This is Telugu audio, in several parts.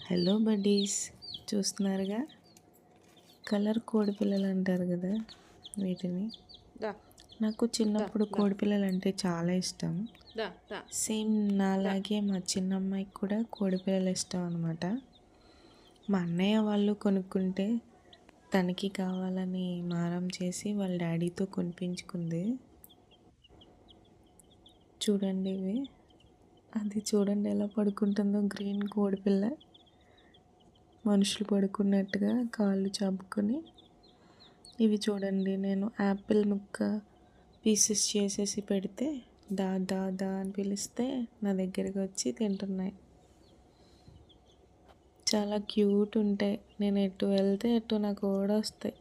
హలో బడ్డీస్, చూస్తున్నారుగా కలర్ కోడిపిల్లలు అంటారు కదా వీటిని. నాకు చిన్నప్పుడు కోడిపిల్లలు అంటే చాలా ఇష్టం. సేమ్ నాలాగే మా చిన్నమ్మాయికి కూడా కోడిపిల్లలు ఇష్టం అనమాట. మా అన్నయ్య వాళ్ళు కొనుక్కుంటే తనకి కావాలని మారం చేసి వాళ్ళ డాడీతో కొనిపించుకుంది. చూడండి ఇవి, అది చూడండి ఎలా పడుకుంటుందో. గ్రీన్ కోడిపిల్ల మనుషులు పడుకున్నట్టుగా కాళ్ళు చాపుకొని. ఇవి చూడండి, నేను యాపిల్ ముక్క పీసెస్ చేసేసి పెడితే దా దా దా అని పిలిస్తే నా దగ్గరికి వచ్చి తింటున్నాయి. చాలా క్యూట్ ఉంటాయి. నేను ఎటు వెళ్తే ఎటు నాకు ఓడొస్తాయి.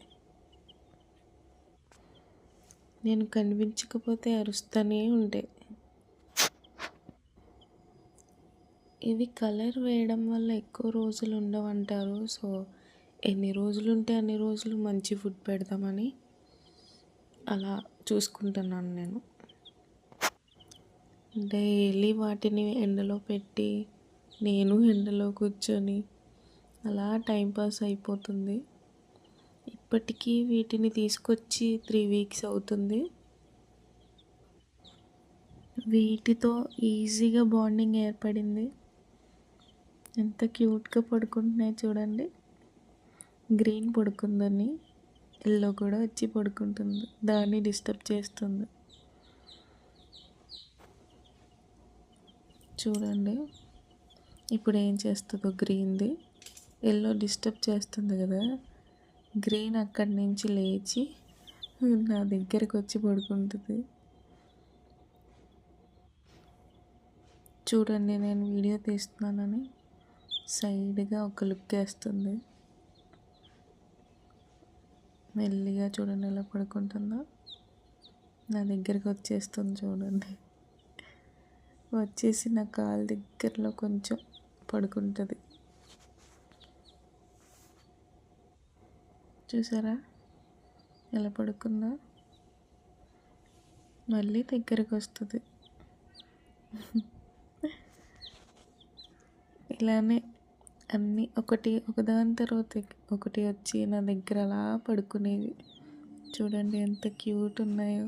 నేను కనిపించకపోతే అరుస్తూనే ఉంటాయి. ఇవి కలర్ వేయడం వల్ల ఎక్కువ రోజులు ఉండవంటారు. సో ఎన్ని రోజులు ఉంటే అన్ని రోజులు మంచి ఫుడ్ పెడదామని అలా చూసుకుంటున్నాను నేను. డైలీ వాటిని ఎండలో పెట్టి నేను ఎండలో కూర్చొని అలా టైంపాస్ అయిపోతుంది. ఇప్పటికీ వీటిని తీసుకొచ్చి 3 వీక్స్ అవుతుంది. వీటితో ఈజీగా బాండింగ్ ఏర్పడింది. ఎంత క్యూట్గా పడుకుంటున్నాయి చూడండి. గ్రీన్ పడుకుందని, ఎల్లో కూడా వచ్చి పడుకుంటుంది, దాన్ని డిస్టర్బ్ చేస్తుంది. చూడండి ఇప్పుడు ఏం చేస్తుందో. గ్రీన్ది ఎల్లో డిస్టర్బ్ చేస్తుంది కదా, గ్రీన్ అక్కడి నుంచి లేచి నా దగ్గరకు వచ్చి పడుకుంటుంది. చూడండి, నేను వీడియో తీస్తున్నానని సైడ్గా ఒక లుక్ వేస్తుంది. మెల్లిగా చూడండి ఎలా పడుకుంటుందో. నా దగ్గరికి వచ్చేస్తుంది చూడండి. వచ్చేసి నా కాలు దగ్గరలో కొంచెం పడుకుంటుంది. చూసారా ఎలా పడుకుందో? మళ్ళీ దగ్గరికి వస్తుంది. ఇలానే అన్నీ ఒకదాని తర్వాత ఒకటి వచ్చి నా దగ్గర అలా పడుకునేవి. చూడండి ఎంత క్యూట్ ఉన్నాయో.